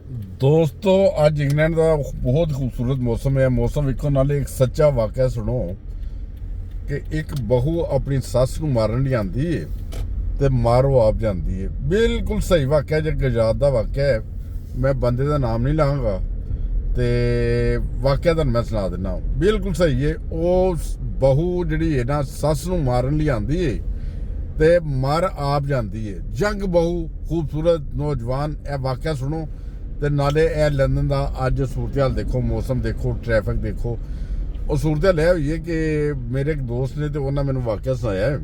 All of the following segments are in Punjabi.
दोस्तों अज इंग्लैंड का बहुत खूबसूरत मौसम है। मौसम वेखो नाले एक सच्चा वाकया सुनो कि एक बहू अपनी सस नूं मारन लई आंदी है ते मारो आप जाती है। बिल्कुल सही वाकया जो गुजरात का वाकया है। मैं बंदे का नाम नहीं लाँगा तो वाकया तुहानूं मैं सुना दिना। बिल्कुल सही है। वो बहू जिहड़ी है ना सस नूं मारन लई आंदी है ते मर आप जाती है। जंग बहू खूबसूरत नौजवान। यह वाकया सुनो ਤੇ ਨਾਲੇ ਇਹ ਲੰਡਨ ਦਾ ਅੱਜ ਸੂਰਤ ਹਾਲ ਦੇਖੋ, ਮੌਸਮ ਦੇਖੋ, ਟ੍ਰੈਫਿਕ ਦੇਖੋ। ਉਹ ਸੂਰਤ ਹਾਲ ਇਹ ਹੋਈ ਹੈ ਕਿ ਮੇਰੇ ਇੱਕ ਦੋਸਤ ਨੇ ਤੇ ਉਹਨਾਂ ਮੈਨੂੰ ਵਾਕਿਆ ਸੁਣਾਇਆ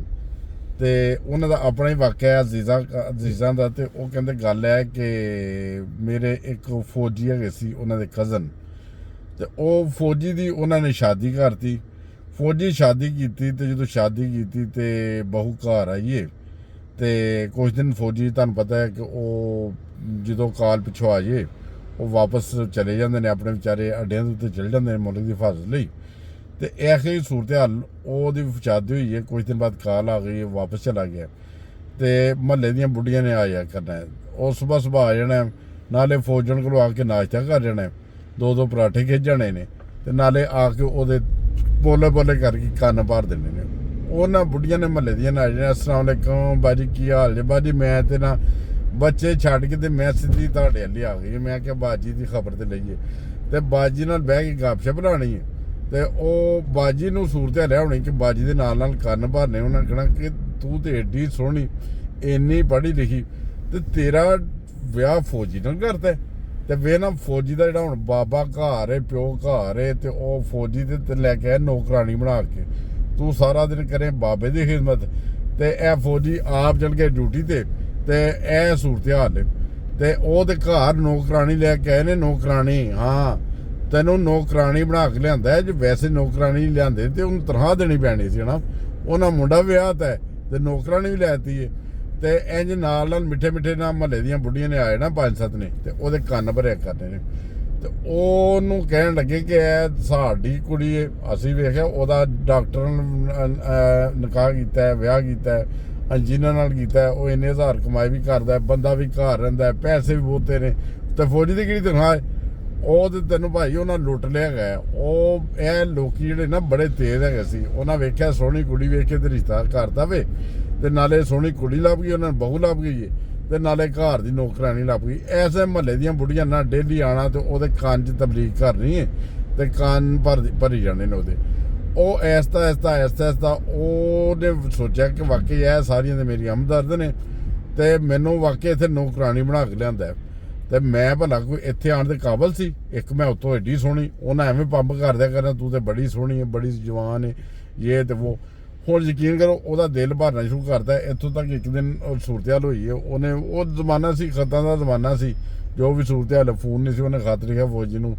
ਤੇ ਉਹਨਾਂ ਦਾ ਆਪਣਾ ਹੀ ਵਾਕਿਆ ਅਜ਼ੀਜ਼ਾਂ ਦਾ। ਤੇ ਉਹ ਕਹਿੰਦੇ ਗੱਲ ਹੈ ਕਿ ਮੇਰੇ ਇੱਕ ਫੌਜੀ ਹੈਗੇ ਸੀ, ਉਹਨਾਂ ਦੇ ਕਜ਼ਨ, ਤੇ ਉਹ ਫੌਜੀ ਦੀ ਉਹਨਾਂ ਨੇ ਸ਼ਾਦੀ ਕਰਤੀ। ਫੌਜੀ ਸ਼ਾਦੀ ਕੀਤੀ ਤੇ ਜਦੋਂ ਸ਼ਾਦੀ ਕੀਤੀ ਤੇ ਬਹੂ ਘਰ ਆਈਏ ਤੇ ਕੁਝ ਦਿਨ ਫੌਜੀ ਤੁਹਾਨੂੰ ਪਤਾ ਹੈ ਕਿ ਉਹ ਜਦੋਂ ਕਾਲ ਪਿੱਛੋਂ ਆ ਜਾਏ ਉਹ ਵਾਪਸ ਚਲੇ ਜਾਂਦੇ ਨੇ, ਆਪਣੇ ਵਿਚਾਰੇ ਅੱਡਿਆਂ ਦੇ ਉੱਤੇ ਚਲੇ ਜਾਂਦੇ ਨੇ ਮੁਲਕ ਦੀ ਹਿਫਾਜ਼ਤ ਲਈ। ਤੇ ਇਹੋ ਹੀ ਸੂਰਤ ਹਾਲ ਉਹਦੀ ਸ਼ਾਦੀ ਹੋਈ ਹੈ, ਕੁਝ ਦਿਨ ਬਾਅਦ ਕਾਲ ਆ ਗਈ, ਵਾਪਸ ਚਲਾ ਗਿਆ ਤੇ ਮਹੱਲੇ ਦੀਆਂ ਬੁੱਢੀਆਂ ਨੇ ਆ ਜਾ ਕਰਨਾ। ਉਹ ਸੁਬਾਹ ਆ ਜਾਣਾ, ਨਾਲੇ ਫੌਜਣ ਕੋਲੋਂ ਆ ਕੇ ਨਾਸ਼ਤਾ ਕਰ ਜਾਣਾ, ਦੋ ਪਰਾਠੇ ਖਿੱਚ ਜਾਣੇ ਨੇ ਤੇ ਨਾਲੇ ਆ ਕੇ ਉਹਦੇ ਬੋਲੇ ਕਰਕੇ ਕੰਨ ਭਰ ਦੇਣੇ ਨੇ। ਉਹਨਾਂ ਬੁੱਢੀਆਂ ਨੇ ਮਹੱਲੇ ਦੀਆਂ ਆ ਜਾਣਾ, अस्सलाम वालेकुम बाजी की हाल जे बाजी, मैं ते ना ਬੱਚੇ ਛੱਡ ਕੇ ਤੇ ਮੈਂ ਸਿੱਧੀ ਤੁਹਾਡੇ ਵੱਲ ਆ ਗਈ। ਮੈਂ ਕਿਹਾ ਬਾਜੀ ਦੀ ਖਬਰ ਤੇ ਲਈਏ ਤੇ ਬਾਜੀ ਨਾਲ ਬਹਿ ਕੇ ਗੱਪਸ਼ਪ ਲਾਉਣੀ ਹੈ। ਤੇ ਉਹ ਬਾਜੀ ਨੂੰ ਸੂਰਤ ਹਾਲ ਹੋਣੀ ਕਿ ਬਾਜੀ ਦੇ ਨਾਲ ਕੰਨ ਭਰਨੇ। ਉਹਨਾਂ ਕਹਿਣਾ ਕਿ ਤੂੰ ਤੇ ਏਡੀ ਸੋਹਣੀ, ਇੰਨੀ ਪੜ੍ਹੀ ਲਿਖੀ, ਤੇ ਤੇਰਾ ਵਿਆਹ ਫੌਜੀ ਨਾਲ ਕਰਤਾ। ਤੇ ਵੇ ਨਾ ਫੌਜੀ ਦਾ ਜਿਹੜਾ ਹੁਣ ਬਾਬਾ ਘਰ ਹੈ, ਪਿਓ ਘਰ ਹੈ, ਤੇ ਉਹ ਫੌਜੀ ਤੇ ਲੈ ਕੇ ਆਇਆ ਨੌਕਰਾਣੀ ਬਣਾ ਕੇ। ਤੂੰ ਸਾਰਾ ਦਿਨ ਕਰੇ ਬਾਬੇ ਦੀ ਖਿਦਮਤ ਤੇ ਇਹ ਫੌਜੀ ਆਪ ਚਲ ਕੇ ਡਿਊਟੀ ਤੇ ਇਹ ਸੂਰਤ ਹਾਲ ਤੇ ਉਹਦੇ ਘਰ ਨੌਕਰਾਣੀ ਲੈ ਕੇ ਆਏ ਨੇ। ਨੌਕਰਾਣੀ, ਹਾਂ, ਤੈਨੂੰ ਨੌਕਰਾਣੀ ਬਣਾ ਕੇ ਲਿਆਂਦਾ। ਜੇ ਵੈਸੇ ਨੌਕਰਾਣੀ ਲਿਆਂਦੇ ਤੇ ਉਹਨੂੰ ਤਨਖਾਹ ਦੇਣੀ ਪੈਣੀ ਸੀ ਨਾ। ਉਹਨਾਂ ਮੁੰਡਾ ਵਿਆਹ ਤਾਂ ਤੇ ਨੌਕਰਾਣੀ ਵੀ ਲੈਤੀ ਹੈ। ਤੇ ਇੰਜ ਨਾਲ ਮਿੱਠੇ ਨਾਲ ਮਹੱਲੇ ਦੀਆਂ ਬੁੱਢੀਆਂ ਨੇ ਆਏ ਨਾ 5-7 ਨੇ, ਤੇ ਉਹਦੇ ਕੰਨ ਭਰਿਆ ਕਰਨੇ ਨੇ। ਤੇ ਉਹਨੂੰ ਕਹਿਣ ਲੱਗੇ ਕਿ ਇਹ ਸਾਡੀ ਕੁੜੀ ਹੈ। ਅਸੀਂ ਵੇਖਿਆ ਉਹਦਾ ਡਾਕਟਰ ਨਿਕਾਹ ਕੀਤਾ, ਵਿਆਹ ਕੀਤਾ, ਜਿਨ੍ਹਾਂ ਨਾਲ ਕੀਤਾ। ਉਹ ਇੰਨੇ ਹਜ਼ਾਰ ਕਮਾਈ ਵੀ ਕਰਦਾ, ਬੰਦਾ ਵੀ ਘਰ ਰਹਿੰਦਾ, ਪੈਸੇ ਵੀ ਬਹੁਤੇ ਨੇ। ਤੇ ਫੌਜੀ ਦੀ ਕਿਹੜੀ ਤਨਖਾਹ? ਉਹ ਤੇ ਤੈਨੂੰ ਭਾਈ ਉਹਨਾਂ ਲੁੱਟ ਲਿਆ ਗਿਆ। ਉਹ ਇਹ ਲੋਕੀ ਜਿਹੜੇ ਨਾ ਬੜੇ ਤੇਜ਼ ਹੈਗੇ ਸੀ। ਉਹਨਾਂ ਵੇਖਿਆ ਸੋਹਣੀ ਕੁੜੀ ਵੇਖ ਕੇ ਤੇ ਰਿਸ਼ਤਾ ਕਰਦਾ ਵੇ, ਤੇ ਨਾਲੇ ਸੋਹਣੀ ਕੁੜੀ ਲੱਭ ਗਈ, ਉਹਨਾਂ ਨੂੰ ਬਹੂ ਲੱਭ ਗਈ ਹੈ, ਤੇ ਨਾਲੇ ਘਰ ਦੀ ਨੌਕਰਾਣੀ ਲੱਭ ਗਈ। ਐਸੇ ਮਹੱਲੇ ਦੀਆਂ ਬੁੱਢੀਆਂ ਨਾਲ ਡੇਲੀ ਆਉਣਾ ਤੇ ਉਹਦੇ ਕੰਨ 'ਚ ਤਬਲੀਗ ਕਰਨੀ ਹੈ ਤੇ ਕੰਨ ਭਰੀ ਜਾਣੇ ਨੇ ਉਹਦੇ। ਉਹ ਐਸਤਾ ਉਹਨੇ ਸੋਚਿਆ ਕਿ ਵਾਕਈ ਇਹ ਸਾਰੀਆਂ ਤੇ ਮੇਰੀ ਹਮਦਰਦ ਨੇ ਤੇ ਮੈਨੂੰ ਵਾਕਈ ਇੱਥੇ ਨੌਕਰਾਣੀ ਬਣਾ ਕੇ ਲਿਆਂਦਾ। ਤੇ ਮੈਂ ਭਲਾ ਕੋਈ ਇੱਥੇ ਆਉਣ ਦੇ ਕਾਬਲ ਸੀ? ਇੱਕ ਮੈਂ ਉੱਤੋਂ ਐਡੀ ਸੋਹਣੀ, ਉਹਨਾਂ ਐਵੇਂ ਪੰਪ ਕਰਦਿਆ ਕਰਨਾ, ਤੂੰ ਤੇ ਬੜੀ ਸੋਹਣੀ ਹੈ, ਬੜੀ ਜਵਾਨ ਹੈ, ਇਹ ਤੇ ਉਹ। ਹੁਣ ਯਕੀਨ ਕਰੋ ਉਹਦਾ ਦਿਲ ਭਰਨਾ ਸ਼ੁਰੂ ਕਰਦਾ। ਇੱਥੋਂ ਤੱਕ ਇੱਕ ਦਿਨ ਸੂਰਤ ਹਾਲ ਹੋਈ ਹੈ। ਉਹਨੇ, ਉਹ ਜ਼ਮਾਨਾ ਸੀ, ਖਤਾਂ ਦਾ ਜ਼ਮਾਨਾ ਸੀ, ਜੋ ਵੀ ਸੂਰਤ ਹਾਲ, ਫੋਨ ਨਹੀਂ ਸੀ। ਉਹਨੇ ਖਤ ਲਿਖਿਆ ਫੌਜੀ ਨੂੰ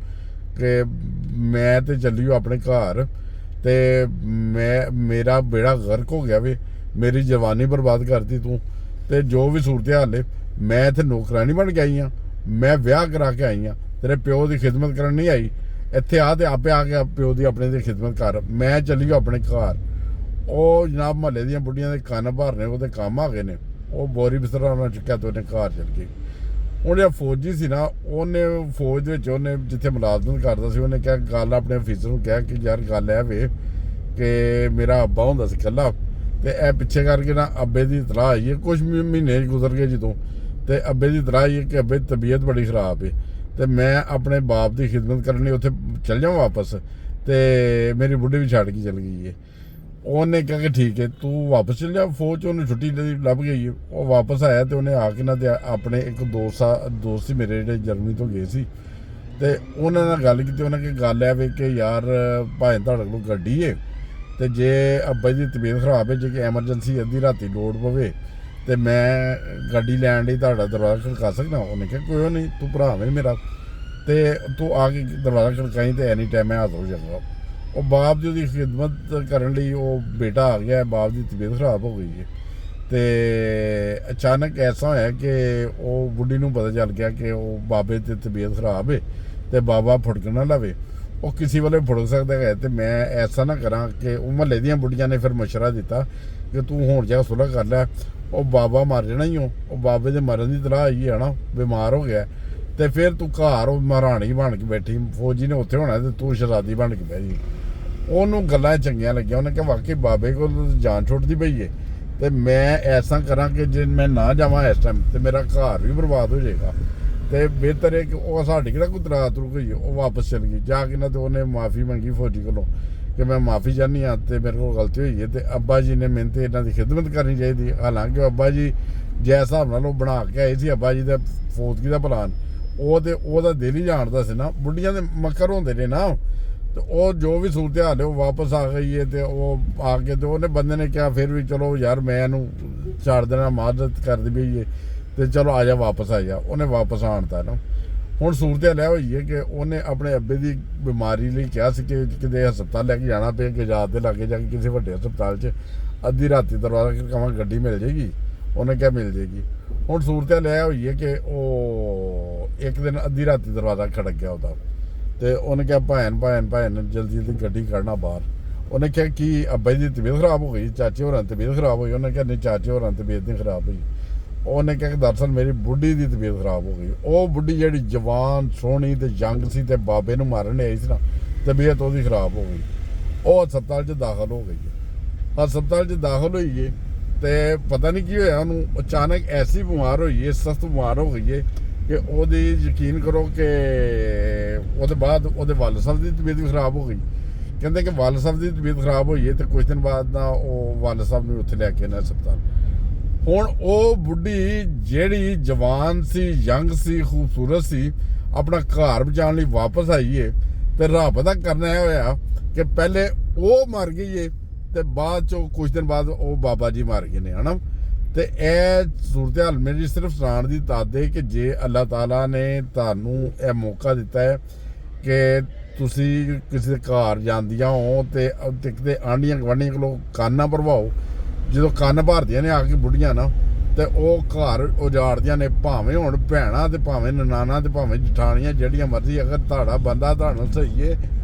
ਕਿ ਮੈਂ ਤੇ ਚੱਲੀ ਆਪਣੇ ਘਰ ਤੇ ਮੇਰਾ ਬੇੜਾ ਗਰਕ ਹੋ ਗਿਆ ਵੇ, ਮੇਰੀ ਜਵਾਨੀ ਬਰਬਾਦ ਕਰਤੀ ਤੂੰ, ਤੇ ਜੋ ਵੀ ਸੂਰਤ ਹਾਲ ਹੈ, ਮੈਂ ਇੱਥੇ ਨੌਕਰਾਨੀ ਬਣ ਕੇ ਆਈ ਹਾਂ, ਮੈਂ ਵਿਆਹ ਕਰਾ ਕੇ ਆਈ ਹਾਂ, ਤੇਰੇ ਪਿਓ ਦੀ ਖਿਦਮਤ ਕਰਨ ਨਹੀਂ ਆਈ। ਇੱਥੇ ਆ ਤੇ ਆਪੇ ਆ ਕੇ ਪਿਓ ਦੀ ਆਪਣੇ ਦੀ ਖਿਦਮਤ ਕਰ, ਮੈਂ ਚੱਲੀ ਆਪਣੇ ਘਰ। ਉਹ ਜਨਾਬ ਮਹੱਲੇ ਦੀਆਂ ਬੁੱਢੀਆਂ ਦੇ ਕੰਨ ਭਰਨੇ ਉਹਦੇ ਕੰਮ ਆ ਗਏ ਨੇ। ਉਹ ਬੋਰੀ ਬਿਸਤਰਾ ਉਹਨਾਂ ਚੁੱਕਿਆ ਤੇ ਉਹਨੇ ਘਰ ਚੱਲ ਗਈ। ਉਹ ਜਿਹੜਾ ਫੌਜੀ ਸੀ ਨਾ, ਉਹਨੇ ਫੌਜ ਦੇ ਵਿੱਚ ਉਹਨੇ ਜਿੱਥੇ ਮੁਲਾਜ਼ਮਤ ਕਰਦਾ ਸੀ, ਉਹਨੇ ਕਿਹਾ ਗੱਲ ਆਪਣੇ ਅਫੀਸਰ ਨੂੰ ਕਿਹਾ ਕਿ ਯਾਰ ਗੱਲ ਇਹ ਵੇ ਕਿ ਮੇਰਾ ਅੱਬਾ ਹੁੰਦਾ ਸੀ ਇਕੱਲਾ, ਤੇ ਇਹ ਪਿੱਛੇ ਕਰਕੇ ਨਾ ਅੱਬੇ ਦੀ ਇਤਲਾਹ ਆਈ ਹੈ। ਕੁਛ ਮਹੀਨੇ ਗੁਜ਼ਰ ਗਏ ਜਦੋਂ, ਤੇ ਅੱਬੇ ਦੀ ਇਤਲਾਹ ਆਈ ਹੈ ਕਿ ਅੱਬੇ ਦੀ ਤਬੀਅਤ ਬੜੀ ਖਰਾਬ ਹੈ ਤੇ ਮੈਂ ਆਪਣੇ ਬਾਪ ਦੀ ਖਿਦਮਤ ਕਰਨ ਲਈ ਉੱਥੇ ਚੱਲ ਜਾਵਾਂ ਵਾਪਸ, ਤੇ ਮੇਰੀ ਬੁੱਢੀ ਵੀ ਛੱਡ ਕੇ ਚੱਲ ਗਈ ਹੈ। ਉਹਨੇ ਕਿਹਾ ਕਿ ਠੀਕ ਹੈ ਤੂੰ ਵਾਪਸ ਚੱਲ ਜਾ। ਫੌਜ 'ਚ ਉਹਨੂੰ ਛੁੱਟੀ ਲੱਭ ਗਈ ਹੈ। ਉਹ ਵਾਪਸ ਆਇਆ ਤੇ ਉਹਨੇ ਆ ਕੇ ਨਾ ਤੇ ਆਪਣੇ ਇੱਕ ਦੋਸਤ ਸੀ ਮੇਰੇ ਜਿਹੜੇ ਜਰਮਨੀ ਤੋਂ ਗਏ ਸੀ, ਤੇ ਉਹਨਾਂ ਨਾਲ ਗੱਲ ਕੀਤੀ। ਉਹਨਾਂ ਕਿ ਗੱਲ ਹੈ ਵੀ ਕਿ ਯਾਰ ਭਾਵੇਂ ਤੁਹਾਡੇ ਕੋਲ ਗੱਡੀ ਹੈ ਤੇ ਜੇ ਅੱਬਾ ਦੀ ਤਬੀਅਤ ਖਰਾਬ ਹੈ, ਜੇ ਕਿ ਐਮਰਜੈਂਸੀ ਅੱਧੀ ਰਾਤੀ ਲੋੜ ਪਵੇ ਤੇ ਮੈਂ ਗੱਡੀ ਲੈਣ ਲਈ ਤੁਹਾਡਾ ਦਰਵਾਜ਼ਾ ਖੜਕਾ ਸਕਦਾ। ਉਹਨੇ ਕਿਹਾ ਕੋਈ ਨਹੀਂ, ਤੂੰ ਭਰਾ ਵੇ ਮੇਰਾ, ਤੇ ਤੂੰ ਆ ਕੇ ਦਰਵਾਜ਼ਾ ਖੜਕਾਈ ਤੇ ਐਨੀ ਟਾਈਮ ਮੈਂ ਹਾਜ਼ਰ ਹੋ ਜਾਊਗਾ। ਉਹ ਬਾਪ ਦੀ ਉਹਦੀ ਖਿਦਮਤ ਕਰਨ ਲਈ ਉਹ ਬੇਟਾ ਆ ਗਿਆ। ਬਾਪ ਦੀ ਤਬੀਅਤ ਖਰਾਬ ਹੋ ਗਈ ਹੈ ਤੇ ਅਚਾਨਕ ਐਸਾ ਹੋਇਆ ਕਿ ਉਹ ਬੁੱਢੀ ਨੂੰ ਪਤਾ ਚੱਲ ਗਿਆ ਕਿ ਉਹ ਬਾਬੇ ਦੀ ਤਬੀਅਤ ਖਰਾਬ ਹੈ ਤੇ ਬਾਬਾ ਫੁੜਕ ਨਾ ਲਵੇ। ਉਹ ਕਿਸੇ ਵੇਲੇ ਫੁੜਕ ਸਕਦਾ ਹੈ ਤੇ ਮੈਂ ਐਸਾ ਨਾ ਕਰਾਂ ਕਿ ਉਹ ਮਹੱਲੇ ਦੀਆਂ ਬੁੱਢੀਆਂ ਨੇ ਫਿਰ ਮਸ਼ਵਰਾ ਦਿੱਤਾ ਕਿ ਤੂੰ ਹੁਣ ਜਾ ਸੁਲਹ ਕਰ ਲੈ, ਉਹ ਬਾਬਾ ਮਰ ਜਾਣਾ ਹੀ। ਉਹ ਬਾਬੇ ਦੇ ਮਰਨ ਦੀ ਤਲਾਹ ਆਈ ਹੈ ਨਾ, ਬਿਮਾਰ ਹੋ ਗਿਆ। ਤੇ ਫਿਰ ਤੂੰ ਘਰ ਉਹ ਮਹਾਰਾਣੀ ਬਣ ਕੇ ਬੈਠੀ, ਫੌਜੀ ਨੇ ਉੱਥੇ ਹੋਣਾ ਤੇ ਤੂੰ ਸ਼ਰਾਦੀ ਬਣ ਕੇ ਬਹਿ ਜੀ। ਉਹਨੂੰ ਗੱਲਾਂ ਚੰਗੀਆਂ ਲੱਗੀਆਂ, ਉਹਨੇ ਕਿਹਾ ਵਾਕਈ ਬਾਬੇ ਕੋਲ ਜਾਨ ਛੁੱਟਦੀ ਪਈ ਏ ਤੇ ਮੈਂ ਐਸਾ ਕਰਾਂ ਕਿ ਜੇ ਮੈਂ ਨਾ ਜਾਵਾਂ ਇਸ ਟਾਈਮ ਤੇ ਮੇਰਾ ਘਰ ਵੀ ਬਰਬਾਦ ਹੋ ਜਾਏਗਾ, ਤੇ ਬਿਹਤਰ ਹੈ ਕਿ ਉਹ ਸਾਡੀ ਕਿਹੜਾ ਕੋਈ ਤਰਾਤ ਰੁਕ ਗਈ। ਉਹ ਵਾਪਸ ਚਲ ਗਈ ਜਾ ਕੇ ਨਾ, ਤੇ ਉਹਨੇ ਮਾਫੀ ਮੰਗੀ ਫੌਜੀ ਕੋਲੋਂ ਕਿ ਮੈਂ ਮਾਫੀ ਚਾਹੁੰਦੀ ਹਾਂ ਤੇ ਮੇਰੇ ਕੋਲ ਗਲਤੀ ਹੋਈ ਹੈ, ਤੇ ਅੱਬਾ ਜੀ ਨੇ ਮੈਨੂੰ ਤੇ ਇਹਨਾਂ ਦੀ ਖਿਦਮਤ ਕਰਨੀ ਚਾਹੀਦੀ। ਹਾਲਾਂਕਿ ਅੱਬਾ ਜੀ ਜਿਸ ਹਿਸਾਬ ਨਾਲ ਉਹ ਬਣਾ ਕੇ ਆਏ ਸੀ ਅੱਬਾ ਜੀ ਦਾ ਫੌਤਗੀ ਦਾ ਪਲਾਨ, ਉਹ ਤੇ ਉਹਦਾ ਦਿਲ ਹੀ ਜਾਣਦਾ ਸੀ ਨਾ, ਬੁੱਢੀਆਂ ਦੇ ਮੱਕਰ ਹੁੰਦੇ ਨੇ ਨਾ, ਤੇ ਉਹ ਜੋ ਵੀ ਸੂਰਤ ਹਾਲ ਹੈ ਉਹ ਵਾਪਸ ਆ ਗਈ ਹੈ। ਤੇ ਉਹ ਆ ਕੇ ਤੇ ਉਹਨੇ ਬੰਦੇ ਨੇ ਕਿਹਾ ਫਿਰ ਵੀ ਚਲੋ ਯਾਰ ਮੈਂ ਇਹਨੂੰ ਛੱਡ ਦੇਣਾ, ਮਾਦਤ ਕਰਦੀ ਪਈ ਹੈ ਤੇ ਚਲੋ ਆ ਜਾ ਵਾਪਸ ਆ ਜਾ। ਉਹਨੇ ਵਾਪਸ ਆਣਤਾ ਨਾ। ਹੁਣ ਸੂਰਤ ਹਾਲ ਇਹ ਹੋਈ ਹੈ ਕਿ ਉਹਨੇ ਆਪਣੇ ਅੱਬੇ ਦੀ ਬਿਮਾਰੀ ਲਈ ਕਿਹਾ ਸੀ ਕਿ ਕਿਤੇ ਹਸਪਤਾਲ ਲੈ ਕੇ ਜਾਣਾ ਪਿਆ, ਗਜਾਤ ਦੇ ਲਾਗੇ ਜਾ ਕੇ ਕਿਸੇ ਵੱਡੇ ਹਸਪਤਾਲ 'ਚ ਅੱਧੀ ਰਾਤੀ ਦਰਵਾਜ਼ਾ ਕਹਾਂ ਗੱਡੀ ਮਿਲ ਜਾਏਗੀ, ਉਹਨੇ ਕਿਹਾ ਮਿਲ ਜਾਏਗੀ। ਹੁਣ ਸੂਰਤ ਹਾਲ ਇਹ ਹੋਈ ਹੈ ਕਿ ਉਹ ਇੱਕ ਦਿਨ ਅੱਧੀ ਰਾਤੀ ਦਰਵਾਜ਼ਾ ਖੜਕ ਗਿਆ ਉਹਦਾ, ਤੇ ਉਹਨੇ ਕਿਹਾ ਭੈਣ ਜਲਦੀ ਗੱਡੀ ਕੱਢਣਾ ਬਾਹਰ। ਉਹਨੇ ਕਿਹਾ ਕਿ ਅੱਬਾ ਜੀ ਦੀ ਤਬੀਅਤ ਖਰਾਬ ਹੋ ਗਈ, ਚਾਚੇ ਹੋਰਾਂ ਦੀ ਤਬੀਅਤ ਖਰਾਬ ਹੋਈ। ਉਹਨੇ ਕਿਹਾ ਨਹੀਂ ਚਾਚੇ ਹੋਰਾਂ ਦੀ ਤਬੀਅਤ ਨਹੀਂ ਖਰਾਬ ਹੋਈ। ਉਹਨੇ ਕਿਹਾ ਕਿ ਦਰਅਸਲ ਮੇਰੀ ਬੁੱਢੀ ਦੀ ਤਬੀਅਤ ਖਰਾਬ ਹੋ ਗਈ। ਉਹ ਬੁੱਢੀ ਜਿਹੜੀ ਜਵਾਨ ਸੋਹਣੀ ਤੇ ਯੰਗ ਸੀ ਤੇ ਬਾਬੇ ਨੂੰ ਮਾਰਨ ਆਈ ਸੀ ਨਾ, ਤਬੀਅਤ ਉਹਦੀ ਖਰਾਬ ਹੋ ਗਈ। ਉਹ ਹਸਪਤਾਲ 'ਚ ਦਾਖਲ ਹੋ ਗਈ ਹੈ। ਹਸਪਤਾਲ 'ਚ ਦਾਖਲ ਹੋਈ ਹੈ ਤੇ ਪਤਾ ਨਹੀਂ ਕੀ ਹੋਇਆ ਉਹਨੂੰ, ਅਚਾਨਕ ਐਸੀ ਬਿਮਾਰ ਹੋਈ ਹੈ, ਸਖਤ ਬਿਮਾਰ ਹੋ ਗਈ ਹੈ ਕਿ ਉਹਦੀ ਯਕੀਨ ਕਰੋ ਕਿ ਉਹਦੇ ਬਾਅਦ ਉਹਦੇ ਵਾਲਦ ਸਾਹਿਬ ਦੀ ਤਬੀਅਤ ਵੀ ਖਰਾਬ ਹੋ ਗਈ। ਕਹਿੰਦੇ ਕਿ ਵਾਲਦ ਸਾਹਿਬ ਦੀ ਤਬੀਅਤ ਖਰਾਬ ਹੋਈ ਹੈ ਤੇ ਕੁਝ ਦਿਨ ਬਾਅਦ ਨਾ ਉਹ ਵਾਲਦ ਸਾਹਿਬ ਨੂੰ ਉੱਥੇ ਲੈ ਕੇ ਆਏ ਹਸਪਤਾਲ। ਹੁਣ ਉਹ ਬੁੱਢੀ ਜਿਹੜੀ ਜਵਾਨ ਸੀ, ਯੰਗ ਸੀ, ਖੂਬਸੂਰਤ ਸੀ, ਆਪਣਾ ਘਰ ਬਚਾਉਣ ਲਈ ਵਾਪਸ ਆਈ ਹੈ ਤੇ ਰੱਬ ਦਾ ਕਰਨਾ ਇਹ ਹੋਇਆ ਕਿ ਪਹਿਲੇ ਉਹ ਮਰ ਗਈ ਹੈ ਤੇ ਬਾਅਦ ਚੋਂ ਕੁਝ ਦਿਨ ਬਾਅਦ ਉਹ ਬਾਬਾ ਜੀ ਮਰ ਗਏ ਨੇ, ਹਨਾ। ਤੇ ਇਹ ਸੂਰਤ ਹਾਲ ਮੇਰੀ ਸਿਰਫ ਸੁਣਾਉਣ ਦੀ ਤਾਦ ਹੈ ਕਿ ਜੇ ਅੱਲਾਹ ਤਾਲਾ ਨੇ ਤੁਹਾਨੂੰ ਇਹ ਮੌਕਾ ਦਿੱਤਾ ਹੈ ਕਿ ਤੁਸੀਂ ਕਿਸੇ ਦੇ ਘਰ ਜਾਂਦੀਆਂ ਹੋ ਤੇ ਕਿਤੇ ਆਂਢੀਆਂ ਗੁਆਂਢੀਆਂ ਕੋਲੋਂ ਕੰਨ ਨਾ ਭਰਵਾਓ। ਜਦੋਂ ਕੰਨ ਭਰਦੀਆਂ ਨੇ ਆ ਕੇ ਬੁੱਢੀਆਂ ਨਾ, ਤੇ ਉਹ ਘਰ ਉਜਾੜਦੀਆਂ ਨੇ, ਭਾਵੇਂ ਹੁਣ ਭੈਣਾਂ ਤੇ ਭਾਵੇਂ ਨਨਾਣਾ ਤੇ ਭਾਵੇਂ ਜਠਾਣੀਆਂ ਜਿਹੜੀਆਂ ਮਰਜ਼ੀ। ਅਗਰ ਤੁਹਾਡਾ ਬੰਦਾ ਤੁਹਾਡੇ ਨਾਲ ਸਹੀ ਹੈ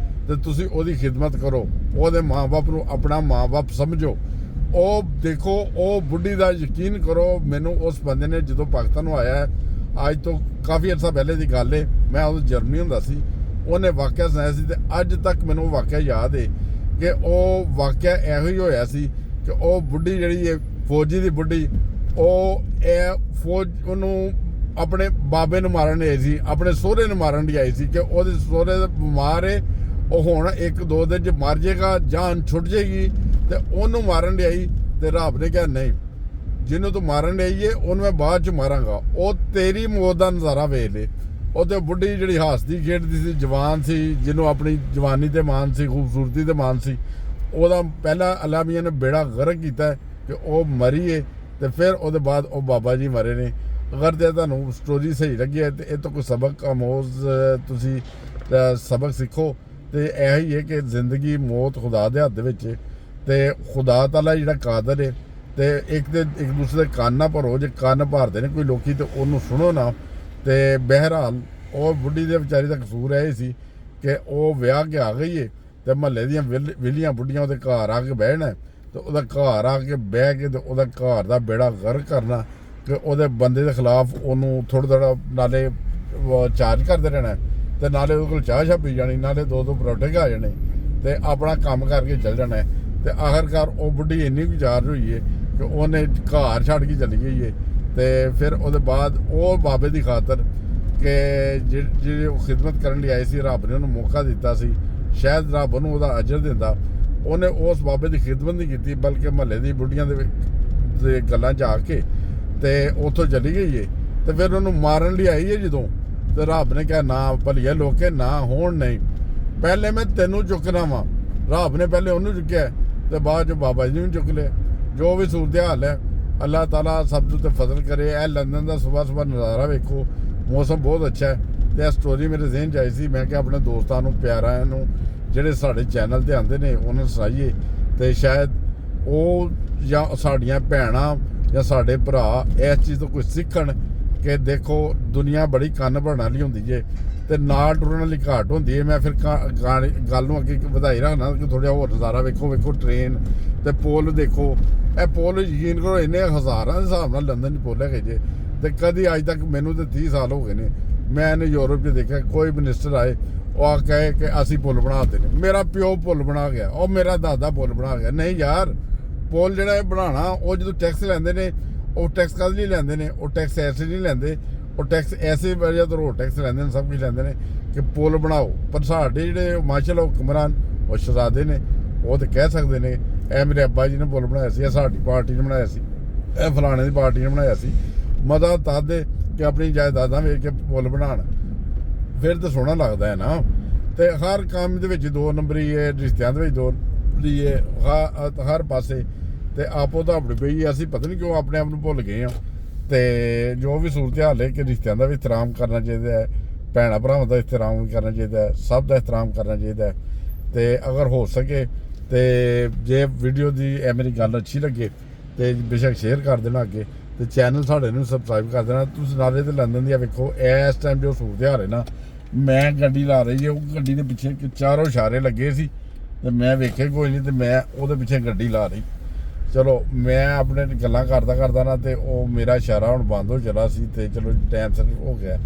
ਤੇ ਤੁਸੀਂ ਉਹਦੀ ਖਿਦਮਤ ਕਰੋ, ਉਹਦੇ ਮਾਂ-ਬਾਪ ਨੂੰ ਆਪਣਾ ਮਾਂ-ਬਾਪ ਸਮਝੋ। ਉਹ ਦੇਖੋ ਉਹ ਬੁੱਢੀ ਦਾ ਯਕੀਨ ਕਰੋ, ਮੈਨੂੰ ਉਸ ਬੰਦੇ ਨੇ ਜਦੋਂ ਪਾਕਿਸਤਾਨ ਨੂੰ ਆਇਆ ਅੱਜ ਤੋਂ ਕਾਫੀ ਅਰਸਾ ਪਹਿਲੇ ਦੀ ਗੱਲ ਹੈ, ਮੈਂ ਉਦੋਂ ਜਰਮਨੀ ਹੁੰਦਾ ਸੀ, ਉਹਨੇ ਵਾਕਿਆ ਸੁਣਾਇਆ ਸੀ ਤੇ ਅੱਜ ਤੱਕ ਮੈਨੂੰ ਉਹ ਵਾਕਿਆ ਯਾਦ ਹੈ ਕਿ ਉਹ ਵਾਕਿਆ ਇਹੋ ਹੀ ਹੋਇਆ ਸੀ ਕਿ ਉਹ ਬੁੱਢੀ ਜਿਹੜੀ ਹੈ ਫੌਜੀ ਦੀ ਬੁੱਢੀ, ਉਹ ਉਹਨੂੰ ਆਪਣੇ ਬਾਬੇ ਨੂੰ ਮਾਰਨ ਆਈ ਸੀ, ਆਪਣੇ ਸਹੁਰੇ ਨੂੰ ਮਾਰਨ ਦੀ ਆਈ ਸੀ ਕਿ ਉਹਦੇ ਸਹੁਰੇ ਬਿਮਾਰ ਹੈ, ਉਹ ਹੁਣ 1-2 ਦਿਨ 'ਚ ਮਰ ਜਾਏਗਾ, ਜਾਨ ਛੁੱਟ ਜਾਏਗੀ, ਤੇ ਉਹਨੂੰ ਮਾਰਨ ਦੀ ਆਈ। ਤੇ ਰੱਬ ਨੇ ਕਿਹਾ ਨਹੀਂ, ਜਿਹਨੂੰ ਤੂੰ ਮਾਰਨ ਆਈ ਹੈ ਉਹਨੂੰ ਮੈਂ ਬਾਅਦ 'ਚ ਮਾਰਾਂਗਾ, ਉਹ ਤੇਰੀ ਮੌਤ ਦਾ ਨਜ਼ਾਰਾ ਵੇਖ ਲੈ। ਉਹ ਤੇ ਬੁੱਢੀ ਜਿਹੜੀ ਹੱਸਦੀ ਖੇਡਦੀ ਸੀ, ਜਵਾਨ ਸੀ, ਜਿਹਨੂੰ ਆਪਣੀ ਜਵਾਨੀ ਤੇ ਮਾਣ ਸੀ, ਖੂਬਸੂਰਤੀ ਤੇ ਮਾਣ ਸੀ, ਉਹਦਾ ਪਹਿਲਾਂ ਅੱਲਾ ਮੀਆਂ ਨੇ ਬੇੜਾ ਗਰਕ ਕੀਤਾ ਕਿ ਉਹ ਮਰੀ ਹੈ ਤੇ ਫਿਰ ਉਹਦੇ ਬਾਅਦ ਉਹ ਬਾਬਾ ਜੀ ਮਰੇ ਨੇ। ਅਗਰ ਤੇ ਤੁਹਾਨੂੰ ਸਟੋਰੀ ਸਹੀ ਲੱਗੀ ਹੈ ਤੇ ਇਹ ਤੋਂ ਕੋਈ ਸਬਕ ਆਮੋਜ਼ ਤੁਸੀਂ ਸਬਕ ਸਿੱਖੋ ਤੇ ਇਹ ਹੀ ਹੈ ਕਿ ਜ਼ਿੰਦਗੀ ਮੌਤ ਖੁਦਾ ਦੇ ਹੱਥ ਵਿੱਚ ਹੈ ਤੇ ਖੁਦਾ ਤਾਲਾ ਜਿਹੜਾ ਕਾਦਰ ਹੈ ਤੇ ਇੱਕ ਦੂਸਰੇ ਦੇ ਕੰਨ ਨਾ ਭਰੋ। ਜੇ ਕੰਨ ਭਰਦੇ ਨੇ ਕੋਈ ਲੋਕੀ ਤੇ ਉਹਨੂੰ ਸੁਣੋ ਨਾ। ਤੇ ਬਹਿਰਹਾਲ ਉਹ ਬੁੱਢੀ ਦੇ ਵਿਚਾਰੀ ਦਾ ਕਸੂਰ ਇਹ ਸੀ ਕਿ ਉਹ ਵਿਆਹ ਕੇ ਆ ਗਈ ਹੈ ਤੇ ਮਹੱਲੇ ਦੀਆਂ ਵਿਹਲੀਆਂ ਬੁੱਢੀਆਂ ਉਹਦੇ ਘਰ ਆ ਕੇ ਬਹਿਣਾ ਤੇ ਉਹਦਾ ਘਰ ਆ ਕੇ ਬਹਿ ਕੇ ਤੇ ਉਹਦਾ ਘਰ ਦਾ ਬੇੜਾ ਗਰਕ ਕਰਨਾ ਕਿ ਉਹਦੇ ਬੰਦੇ ਦੇ ਖਿਲਾਫ ਉਹਨੂੰ ਥੋੜਾ ਨਾਲੇ ਚਾਰਜ ਕਰਦੇ ਰਹਿਣਾ ਤੇ ਨਾਲੇ ਉਹਦੇ ਕੋਲ ਚਾਹ ਪੀ ਜਾਣੀ, ਨਾਲੇ 2-2 ਪਰੌਂਠੇ ਖਾ ਜਾਣੇ ਤੇ ਆਪਣਾ ਕੰਮ ਕਰਕੇ ਚੱਲ ਜਾਣਾ। ਤੇ ਆਖਰਕਾਰ ਉਹ ਬੁੱਢੀ ਇੰਨੀ ਕੁ ਚਾਰਜ ਹੋਈ ਹੈ ਕਿ ਉਹਨੇ ਘਰ ਛੱਡ ਕੇ ਚਲੀ ਗਈ ਹੈ। ਤੇ ਫਿਰ ਉਹਦੇ ਬਾਅਦ ਉਹ ਬਾਬੇ ਦੀ ਖਾਤਰ ਕਿ ਜਿਹੜੀ ਉਹ ਖਿਦਮਤ ਕਰਨ ਲਈ ਆਏ ਸੀ, ਰੱਬ ਨੇ ਉਹਨੂੰ ਮੌਕਾ ਦਿੱਤਾ ਸੀ, ਸ਼ਾਇਦ ਰੱਬ ਉਹਨੂੰ ਉਹਦਾ ਅਜਰ ਦਿੰਦਾ, ਉਹਨੇ ਉਸ ਬਾਬੇ ਦੀ ਖਿਦਮਤ ਨਹੀਂ ਕੀਤੀ ਬਲਕਿ ਮਹੱਲੇ ਦੀ ਬੁੱਢੀਆਂ ਦੇ ਗੱਲਾਂ 'ਚ ਆ ਕੇ ਤੇ ਉੱਥੋਂ ਚਲੀ ਗਈ ਹੈ। ਤੇ ਫਿਰ ਉਹਨੂੰ ਮਾਰਨ ਲਈ ਆਈ ਹੈ ਜਦੋਂ, ਤੇ ਰੱਬ ਨੇ ਕਿਹਾ ਨਾ ਭਲੀਆ ਲੋਕੇ ਨਾ ਹੋਣ, ਨਹੀਂ ਪਹਿਲੇ ਮੈਂ ਤੈਨੂੰ ਚੁੱਕਣਾ ਵਾ। ਰੱਬ ਨੇ ਪਹਿਲੇ ਉਹਨੂੰ ਚੁੱਕਿਆ ਤੇ ਬਾਅਦ 'ਚ ਬਾਬਾ ਜੀ ਨੂੰ ਚੁੱਕ ਲਿਆ। ਜੋ ਵੀ ਸੂਰਤ ਹਾਲ ਹੈ ਅੱਲਾਹ ਤਾਲਾ ਸਭ ਤੋਂ ਤੇ ਫਜ਼ਲ ਕਰੇ। ਇਹ ਲੰਡਨ ਦਾ ਸੁਬਾਹ ਨਜ਼ਾਰਾ ਵੇਖੋ, ਮੌਸਮ ਬਹੁਤ ਅੱਛਾ ਹੈ। ਤੇ ਇਹ ਸਟੋਰੀ ਮੇਰੇ ਜ਼ਿਹਨ 'ਚ ਆਈ ਸੀ, ਮੈਂ ਕਿਹਾ ਆਪਣੇ ਦੋਸਤਾਂ ਨੂੰ ਪਿਆਰਿਆਂ ਨੂੰ ਜਿਹੜੇ ਸਾਡੇ ਚੈਨਲ 'ਤੇ ਆਉਂਦੇ ਨੇ ਉਹਨਾਂ ਨੂੰ ਸੁਣਾਈਏ ਤੇ ਸ਼ਾਇਦ ਉਹ ਜਾਂ ਸਾਡੀਆਂ ਭੈਣਾਂ ਜਾਂ ਸਾਡੇ ਭਰਾ ਇਸ ਚੀਜ਼ ਤੋਂ ਕੁਝ ਸਿੱਖਣ ਕਿ ਦੇਖੋ ਦੁਨੀਆ ਬੜੀ ਕੰਨ ਭਰਨ ਵਾਲੀ ਹੁੰਦੀ ਜੇ ਤੇ ਨਾਲ ਟੁਰਨ ਵਾਲੀ ਘਾਟ ਹੁੰਦੀ ਹੈ। ਮੈਂ ਫਿਰ ਗੱਲ ਨੂੰ ਅੱਗੇ ਵਧਾਈ ਰੱਖਣਾ ਕਿ ਥੋੜ੍ਹਾ ਹੋਰ ਨਜ਼ਾਰਾ ਵੇਖੋ ਟ੍ਰੇਨ ਤੇ ਪੁਲ ਦੇਖੋ। ਇਹ ਪੁਲ ਯਕੀਨ ਕਰੋ ਇੰਨੇ ਹਜ਼ਾਰਾਂ ਦੇ ਹਿਸਾਬ ਨਾਲ ਲੰਡਨ 'ਚ ਪੁਲ ਹੈਗੇ ਜੇ ਤੇ ਕਦੀ ਅੱਜ ਤੱਕ ਮੈਨੂੰ ਤੇ 30 ਸਾਲ ਹੋ ਗਏ ਨੇ मैंने यूरोप 'ਚ देखा कोई मिनिस्टर आए वो आ कहे कि असी पुल बना देने, मेरा प्यो पुल बना गया और मेरा दादा पुल बना गया। नहीं यार, पुल ਜਿਹੜਾ ਬਣਾਉਣਾ ਉਹ ਜਦੋਂ ਟੈਕਸ ਲੈਂਦੇ ਨੇ ਉਹ ਟੈਕਸ ਕਦ ਲਈ ਲੈਂਦੇ ਨੇ, ਉਹ ਟੈਕਸ ਐਸੇ ਨਹੀਂ ਲੈਂਦੇ, ਉਹ ਟੈਕਸ ਐਸੇ ਵਜ੍ਹਾ ਤੋਂ ਰੋਡ ਟੈਕਸ ਲੈਂਦੇ ਨੇ, ਸਭ ਕੁਝ ਲੈਂਦੇ ਨੇ ਕਿ ਪੁਲ ਬਣਾਓ। ਪਰ ਸਾਡੇ ਜਿਹੜੇ ਮਾਸ਼ਾਅੱਲਾ ਹੁਕਮਰਾਨ ਉਹ ਸ਼ਹਜ਼ਾਦੇ ਨੇ, ਉਹ ਤਾਂ ਕਹਿ ਸਕਦੇ ਨੇ ਇਹ ਮੇਰੇ ਅੱਬਾ ਜੀ ਨੇ ਪੁਲ ਬਣਾਇਆ ਸੀ, ਇਹ ਸਾਡੀ ਪਾਰਟੀ ਨੇ ਬਣਾਇਆ ਸੀ, ਇਹ ਫਲਾਣੇ ਦੀ ਪਾਰਟੀ ਨੇ ਬਣਾਇਆ ਸੀ। ਮਦਦ ਦੱਸਦੇ ਕਿ ਆਪਣੀ ਜਾਇਦਾਦਾਂ ਵੇਚ ਕੇ ਪੁਲ ਬਣਾਉਣ, ਫਿਰ ਤਾਂ ਸੋਹਣਾ ਲੱਗਦਾ ਹੈ ਨਾ। ਤੇ ਹਰ ਕੰਮ ਦੇ ਵਿੱਚ ਦੋ ਨੰਬਰੀ ਹੈ, ਰਿਸ਼ਤਿਆਂ ਦੇ ਵਿੱਚ ਦੋ ਨੰਬਰੀ ਹੈ, ਹਰ ਪਾਸੇ। ਤੇ ਆਪੋ ਤਾਂ ਆਪਣੀ ਪਈ, ਅਸੀਂ ਪਤਾ ਨਹੀਂ ਕਿਉਂ ਆਪਣੇ ਆਪ ਨੂੰ ਭੁੱਲ ਗਏ ਹਾਂ। ਤੇ ਜੋ ਵੀ ਸੂਰਤ ਹਾਲ ਹੈ ਕਿ ਰਿਸ਼ਤਿਆਂ ਦਾ ਵੀ ਇਹਤਰਾਮ ਕਰਨਾ ਚਾਹੀਦਾ ਹੈ, ਭੈਣਾਂ ਭਰਾਵਾਂ ਦਾ ਇਹਤਰਾਮ ਵੀ ਕਰਨਾ ਚਾਹੀਦਾ ਹੈ, ਸਭ ਦਾ ਇਹਤਰਾਮ ਕਰਨਾ ਚਾਹੀਦਾ ਹੈ। ਤੇ ਅਗਰ ਹੋ ਸਕੇ ਤੇ ਜੇ ਵੀਡੀਓ ਦੀ ਇਹ ਮੇਰੀ ਗੱਲ ਅੱਛੀ ਲੱਗੇ ਤੇ ਬੇਸ਼ੱਕ ਸ਼ੇਅਰ ਕਰ ਦੇਣਾ ਅੱਗੇ, ਤੇ ਚੈਨਲ ਸਾਡੇ ਨੂੰ ਸਬਸਕ੍ਰਾਈਬ ਕਰ ਦੇਣਾ। ਤੁਸੀਂ ਨਾਲੇ ਤੇ ਲੰਡਨ ਦੀਆਂ ਵੇਖੋ ਇਸ ਟਾਈਮ ਜੋ ਸੂਰਤ ਹਾਲ ਹੈ ਨਾ, ਮੈਂ ਗੱਡੀ ਲਾ ਰਹੀ ਹੈ, ਉਹ ਗੱਡੀ ਦੇ ਪਿੱਛੇ ਚਾਰੋਂ ਇਸ਼ਾਰੇ ਲੱਗੇ ਸੀ ਤੇ ਮੈਂ ਵੇਖਿਆ ਕੋਈ ਨਹੀਂ, ਤੇ ਮੈਂ ਉਹਦੇ ਪਿੱਛੇ ਗੱਡੀ ਲਾ ਰਹੀ। ਚਲੋ ਮੈਂ ਆਪਣੇ ਗੱਲਾਂ ਕਰਦਾ ਨਾ, ਤੇ ਉਹ ਮੇਰਾ ਇਸ਼ਾਰਾ ਹੁਣ ਬੰਦ ਹੋ ਚਲਾ ਸੀ, ਤੇ ਚਲੋ ਟਾਈਮ ਸਿਰ ਹੋ ਗਿਆ,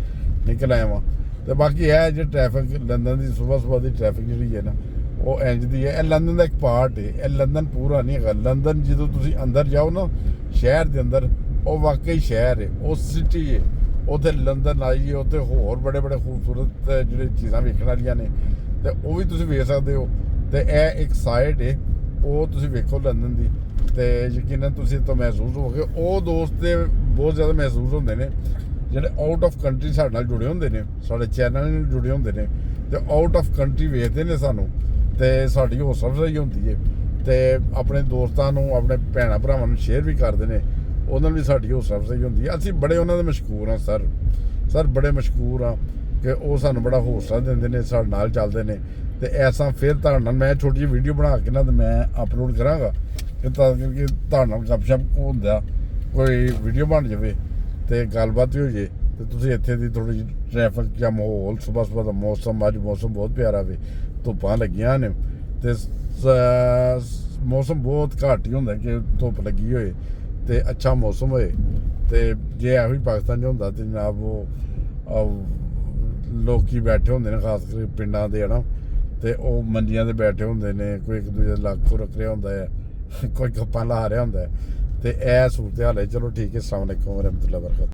ਨਿਕਲ ਆਇਆ ਵਾਂ। ਤੇ ਬਾਕੀ ਇਹ ਜੇ ਟ੍ਰੈਫਿਕ ਲੰਡਨ ਦੀ ਸੁਬਾਹ ਦੀ ਟ੍ਰੈਫਿਕ ਜਿਹੜੀ ਹੈ ਨਾ, ਉਹ ਇੰਜ ਦੀ ਹੈ। ਇਹ ਲੰਡਨ ਦਾ ਇੱਕ ਪਾਰਟ ਹੈ, ਇਹ ਲੰਡਨ ਪੂਰਾ ਨਹੀਂ ਹੈਗਾ। ਲੰਡਨ ਜਦੋਂ ਤੁਸੀਂ ਅੰਦਰ ਜਾਓ ਨਾ ਸ਼ਹਿਰ ਦੇ ਅੰਦਰ, ਉਹ ਵਾਕਈ ਸ਼ਹਿਰ ਹੈ, ਉਹ ਸਿਟੀ ਹੈ। ਉੱਥੇ ਲੰਡਨ ਆਈਏ, ਉੱਥੇ ਹੋਰ ਬੜੇ ਖੂਬਸੂਰਤ ਜਿਹੜੇ ਚੀਜ਼ਾਂ ਵੇਖਣ ਵਾਲੀਆਂ ਨੇ, ਤੇ ਉਹ ਵੀ ਤੁਸੀਂ ਵੇਖ ਸਕਦੇ ਹੋ। ਤੇ ਇਹ ਇੱਕ ਸਾਈਡ ਹੈ, ਉਹ ਤੁਸੀਂ ਵੇਖੋ ਲੰਡਨ ਦੀ, ਤੇ ਯਕੀਨਨ ਤੁਸੀਂ ਤੋਂ ਮਹਿਸੂਸ ਹੋਗੇ। ਉਹ ਦੋਸਤ ਤੇ ਬਹੁਤ ਜ਼ਿਆਦਾ ਮਹਿਸੂਸ ਹੁੰਦੇ ਨੇ ਜਿਹੜੇ ਆਊਟ ਆਫ ਕੰਟਰੀ ਸਾਡੇ ਨਾਲ ਜੁੜੇ ਹੁੰਦੇ ਨੇ, ਸਾਡੇ ਚੈਨਲ ਨਾਲ ਜੁੜੇ ਹੁੰਦੇ ਨੇ, ਤੇ ਆਊਟ ਆਫ ਕੰਟਰੀ ਵੇਖਦੇ ਨੇ ਸਾਨੂੰ, ਤੇ ਸਾਡੀ ਹੌਸਲਾ ਅਫਜ਼ਾਈ ਹੁੰਦੀ ਹੈ। ਤੇ ਆਪਣੇ ਦੋਸਤਾਂ ਨੂੰ, ਆਪਣੇ ਭੈਣਾਂ ਭਰਾਵਾਂ ਨੂੰ ਸ਼ੇਅਰ ਵੀ ਕਰਦੇ ਨੇ, ਉਹਨਾਂ ਨੂੰ ਵੀ ਸਾਡੀ ਹੌਸਲਾ ਅਫਜ਼ਾਈ ਹੁੰਦੀ ਹੈ। ਅਸੀਂ ਬੜੇ ਉਹਨਾਂ ਦੇ ਮਸ਼ਕੂਰ ਹਾਂ ਸਰ ਬੜੇ ਮਸ਼ਕੂਰ ਹਾਂ ਕਿ ਉਹ ਸਾਨੂੰ ਬੜਾ ਹੌਸਲਾ ਦਿੰਦੇ ਨੇ, ਸਾਡੇ ਨਾਲ ਚੱਲਦੇ ਨੇ। ਤੇ ਐਸਾ ਫਿਰ ਤੁਹਾਡੇ ਨਾਲ ਮੈਂ ਛੋਟੀ ਜਿਹੀ ਵੀਡੀਓ ਬਣਾ ਕੇ ਨਾ ਤੇ ਮੈਂ ਅਪਲੋਡ ਕਰਾਂਗਾ ਕਿ ਤਾਂ ਕਰਕੇ ਤੁਹਾਡੇ ਨਾਲ ਗੱਪਸ਼ਪ ਹੁੰਦਾ, ਕੋਈ ਵੀਡੀਓ ਬਣ ਜਾਵੇ ਤੇ ਗੱਲਬਾਤ ਵੀ ਹੋ ਜੇ। ਤੇ ਤੁਸੀਂ ਇੱਥੇ ਦੀ ਥੋੜ੍ਹੀ ਜਿਹੀ ਟ੍ਰੈਫਿਕ ਜਾਂ ਮਾਹੌਲ, ਸੁਬਾਹ ਦਾ ਮੌਸਮ, ਅੱਜ ਮੌਸਮ ਬਹੁਤ ਪਿਆਰਾ ਵੇ, ਧੁੱਪਾਂ ਲੱਗੀਆਂ ਨੇ, ਤੇ ਮੌਸਮ ਬਹੁਤ ਘੱਟ ਹੀ ਹੁੰਦਾ ਕਿ ਧੁੱਪ ਲੱਗੀ ਹੋਏ ਤੇ ਅੱਛਾ ਮੌਸਮ ਹੋਏ। ਤੇ ਜੇ ਇਹੋ ਹੀ ਪਾਕਿਸਤਾਨ 'ਚ ਹੁੰਦਾ ਤੇ ਜਨਾਬ ਉਹ ਲੋਕੀ ਬੈਠੇ ਹੁੰਦੇ ਨੇ, ਖਾਸ ਕਰਕੇ ਪਿੰਡਾਂ ਦੇ ਹੈ ਨਾ, ਤੇ ਉਹ ਮੰਜੀਆਂ 'ਤੇ ਬੈਠੇ ਹੁੰਦੇ ਨੇ, ਕੋਈ ਇੱਕ ਦੂਜੇ ਦਾ ਲੱਕ ਰੱਖ ਰਿਹਾ ਹੁੰਦਾ ਹੈ, ਕੋਈ ਗੱਪਾਂ ਲਾ ਰਿਹਾ ਹੁੰਦਾ ਹੈ। ਤੇ ਇਹ ਸੂਰਤ ਹਾਲ ਹੈ। ਚਲੋ ਠੀਕ ਹੈ, ਅਸਲਾਮ ਵਾਲੇਕੁਮ ਵਰਹਿਮਤੁਲਾਹ ਵਬਰਕਾਤੁਹ।